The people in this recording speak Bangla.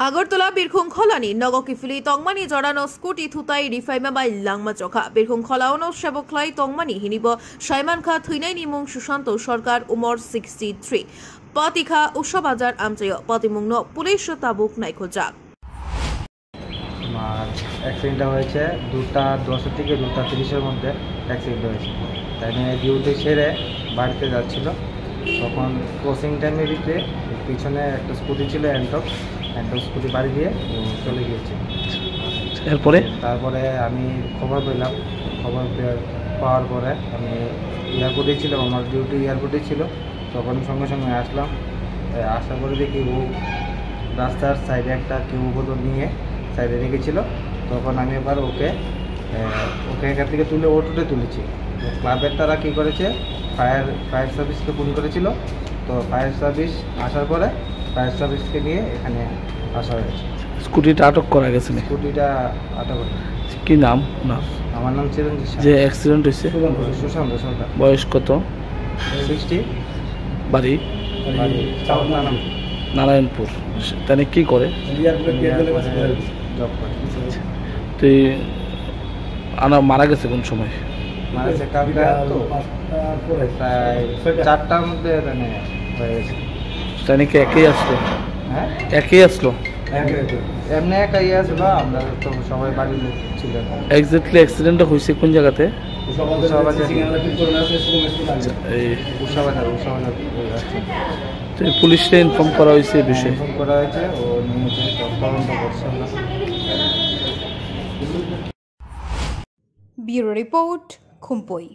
আগরতলা বীরখুং খলানি নগকিফিলি তংমানি জড়ানো স্কুটি থুতাই রিফাইমাবাই লাংমা চখা বীরখুং খলাওনো সেবকলাই তংমানি হিনিব সাইমান খা থৈনাই নিমুং সুশান্ত সরকার উমর 63 পাতিখা উৎসবাজার আমচয় পাতিমুংন পুলিশ তাবুক নাইখোজাক অ্যাক্সিডেন্টটা হয়েছে 2:10 থেকে 2:30-এর মধ্যে অ্যাক্সিডেন্ট হয়েছে। তাই নিয়ে ডিউটি সেরে বাড়িতে যাচ্ছিল, তখন ক্রসিং টাইমের ভিতরে পিছনে একটা স্কুটি ছিল অ্যান্টক স্কুটি বাড়ি দিয়ে চলে গিয়েছে। তারপরে আমি খবর পেলাম, পাওয়ার পরে আমি এয়ারপোর্টে ছিলাম, আমার ডিউটি এয়ারপোর্টে ছিল। তখন সঙ্গে সঙ্গে আসলাম, আসার পরে দেখি ও রাস্তার সাইডে একটা কেউ বোতল নিয়ে সাইডে রেখেছিল। তখন আমি এবার ওকে এখান থেকে তুলে অটোতে তুলেছি। ক্লাবের তারা কী করেছে, ফায়ার সার্ভিসকে ফোন করেছিল। তো ফায়ার সার্ভিস আসার পরে ফায়ার সার্ভিসকে নিয়ে এখানে আসা হয়েছে। স্কুটিটা আটক করা গেছে? স্কুটিটা আটক করা। কি নাম? আমার নাম চিরঞ্জিত। যে অ্যাক্সিডেন্ট হয়েছে সুশান্ত সরকার। বয়স কত? 60। বাড়ি নারায়ণপুর। তাহলে কি করে? জব করে। তুই মারা গেছে কোন সময়? মারা গেছে কালকে তো প্রায় 4টার মধ্যে হয়ে গেছে। তাহলে কি একই আসলো? হ্যাঁ, একই আসলো। এমনি একাই আসলো, আমরা তো সবাই বাড়ির লোক ছিলেন। এক্স্যাক্টলি অ্যাক্সিডেন্টটা হয়েছে কোন জায়গাতে? পুলিশকে ইনফর্ম করা হয়েছে বিষয়ে? ইনফর্ম করা হয়েছে, ও নিয়েছে, তদন্ত করছে। Bureau report, খুমপই।